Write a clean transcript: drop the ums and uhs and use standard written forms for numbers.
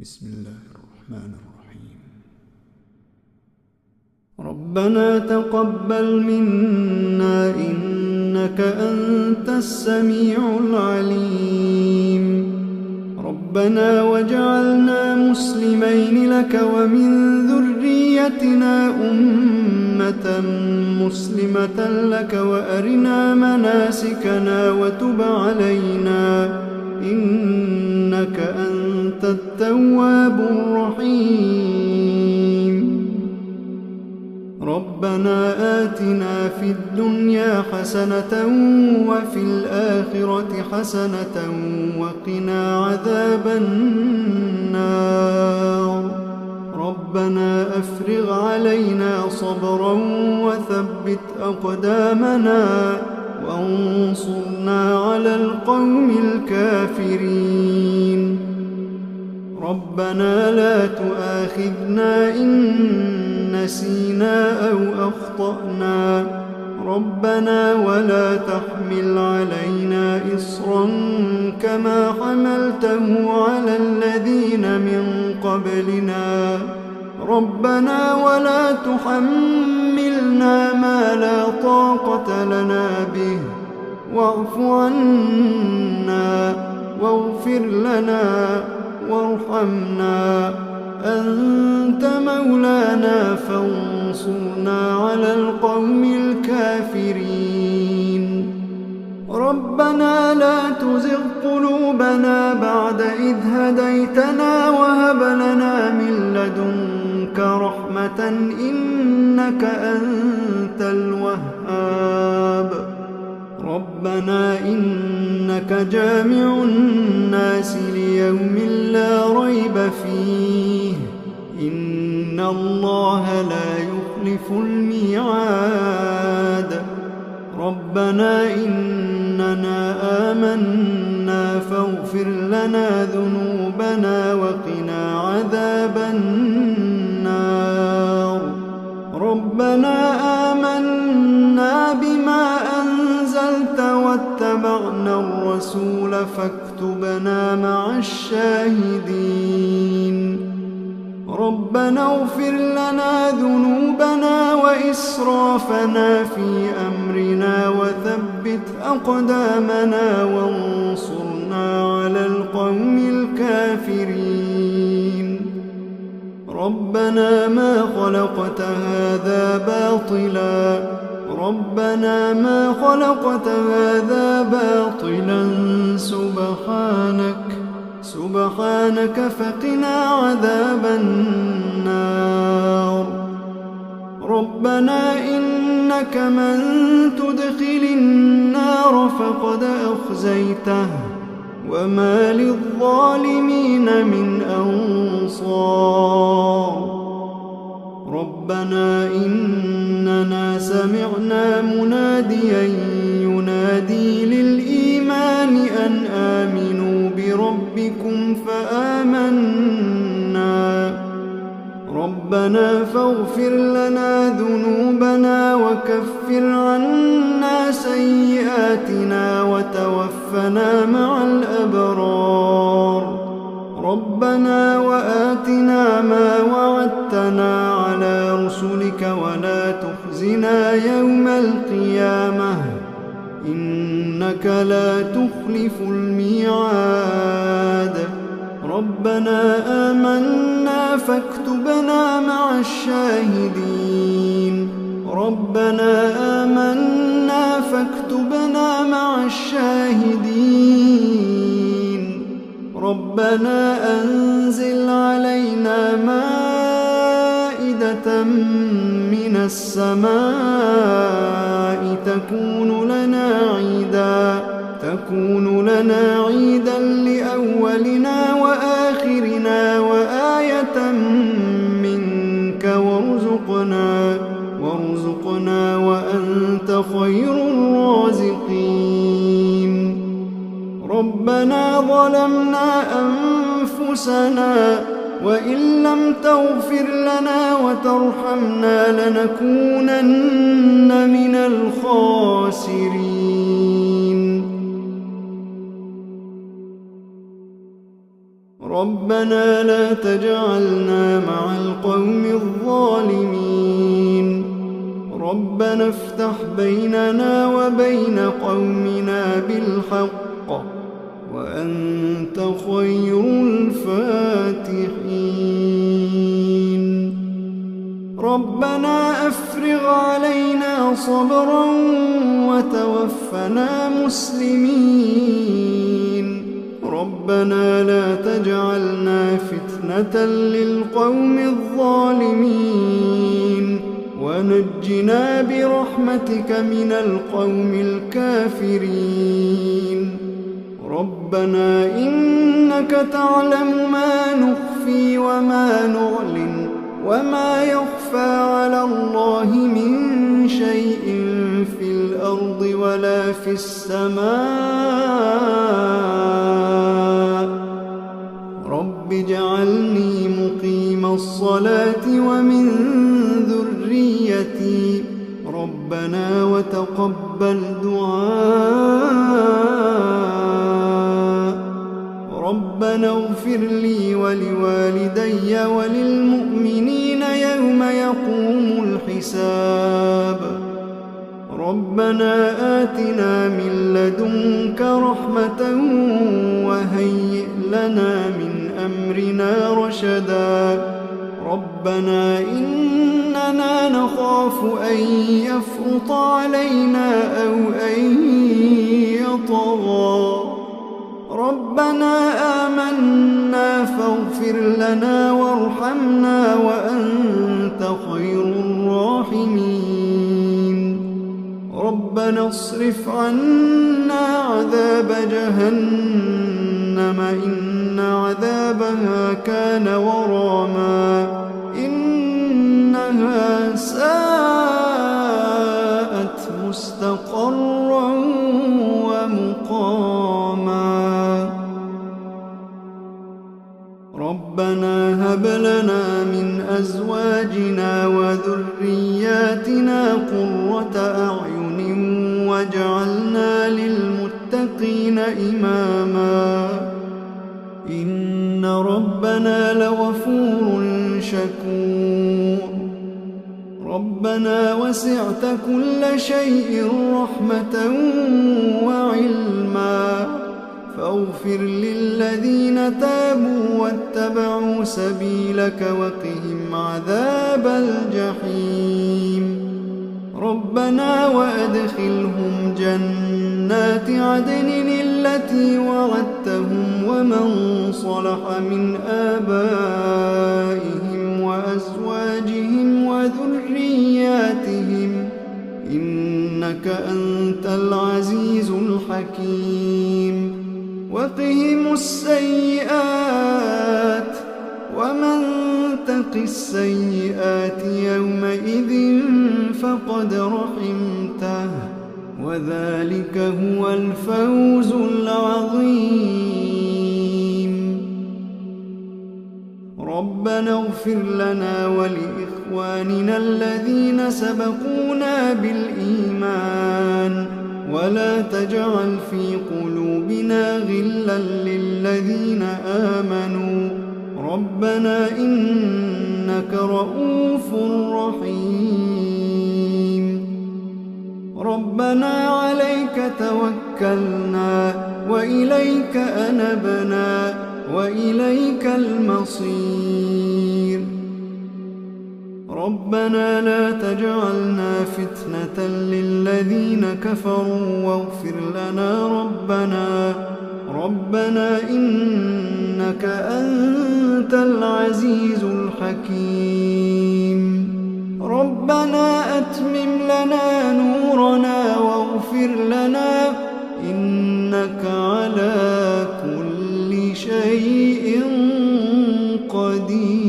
بسم الله الرحمن الرحيم. ربنا تقبل منا إنك أنت السميع العليم. ربنا واجعلنا مسلمين لك ومن ذريتنا أمة مسلمة لك وأرنا مناسكنا وتب علينا إنك أنت التواب الرحيم. ربنا آتنا في الدنيا حسنة وفي الآخرة حسنة وقنا عذاب النار. ربنا أفرغ علينا صبرا وثبت أقدامنا وانصرنا على القوم الكافرين. ربنا لا تؤاخذنا إن نسينا أو أخطأنا. ربنا ولا تحمل علينا إصرا كما حملته على الذين من قبلنا. ربنا ولا تحملنا ما لا طاقة لنا به واعف عنا واغفر لنا وارحمنا أنت مولانا فانصرنا على القوم الكافرين. ربنا لا تزغ قلوبنا بعد إذ هديتنا وهب لنا من لدنك رحمة إنك أنت الوهاب. ربنا إنك جامع الناس ليوم لا ريب فيه إن الله لا يخلف الميعاد. ربنا إننا آمنا فاغفر لنا ذنوبنا وقنا عذاب النار. ربنا آمنا بما أنزلت واتبعنا الرسول فاكتبنا مع الشاهدين. ربنا اغفر لنا ذنوبنا وإسرافنا في أمرنا وثبت أقدامنا وانصرنا على القوم الكافرين. ربنا ما خلقت هذا باطلا. ربنا ما خلقت هذا باطلا سبحانك فقنا عذاب النار. ربنا إنك من تدخل النار فقد أخزيته وما للظالمين من أنصار. ربنا إننا سمعنا مناديا ينادي للإيمان أن آمنوا بربكم فآمنا. ربنا فاغفر لنا ذنوبنا وكفر عنا سيئاتنا وتوفنا مع الأبرار. ربنا وآتنا ما وعدتنا على رسلك ولا تخزنا يوم القيامة إنك لا تخلف الميعاد. ربنا آمنا فاكتبنا مع الشاهدين. ربنا آمنا فاكتبنا مع الشاهدين. ربنا أنزل علينا مائدة من السماء تكون لنا عيدا لأولنا وآخرنا وآية منك وارزقنا وأنت خير الرازقين. ربنا ظلمنا أنفسنا وإن لم تغفر لنا وترحمنا لنكونن من الخاسرين. ربنا لا تجعلنا مع القوم الظالمين ربنا افتح بيننا وبين قومنا بالحق وأنت خير الفاتحين ربنا أفرغ علينا صبرا وتوفنا مسلمين ربنا لا تجعلنا فتنة للقوم الظالمين ونجنا برحمتك من القوم الكافرين ربنا إنك تعلم ما نخفي وما نعلن وما يخفى على الله من شيء في الأرض ولا في السماء رب اجعلني مقيم الصلاة ومن ذريتي ربنا وتقبل دعاء ربنا اغفر لي ولوالدي وللمؤمنين يوم يقوم الحساب ربنا آتنا من لدنك رحمة وهيئ لنا من أمرنا رشدا ربنا إننا نخاف أن يفرط علينا أو أن يطغى ربنا آمنا فاغفر لنا وارحمنا وأنت خير الراحمين ربنا اصرف عنا عذاب جهنم إن عذابها كان غراما إنها ساءت مستقرا ومقاما ربنا هب لنا من أزواجنا وذرياتنا قرة أعين واجعلنا للمتقين إماما إن ربنا لغفور شكور ربنا وسعت كل شيء رحمة وعلما فاغفر للذين تابوا واتبعوا سبيلك وقهم عذاب الجحيم ربنا وأدخلهم جنات عدن التي وعدتهم ومن صلح من آبائهم وأزواجهم وذرياتهم إنك أنت العزيز الحكيم وقهم السيئات ومن تق السيئات يومئذ فقد رحمته وذلك هو الفوز العظيم ربنا اغفر لنا ولإخواننا الذين سبقونا بالإيمان ولا تجعل في قلوبنا غلا للذين آمنوا ربنا إنك رؤوف رحيم ربنا عليك توكلنا وإليك أنبنا وإليك المصير ربنا لا تجعلنا فتنة للذين كفروا واغفر لنا ربنا إنك أنت العزيز الحكيم ربنا أتمم لنا نورنا واغفر لنا إنك على كل شيء قدير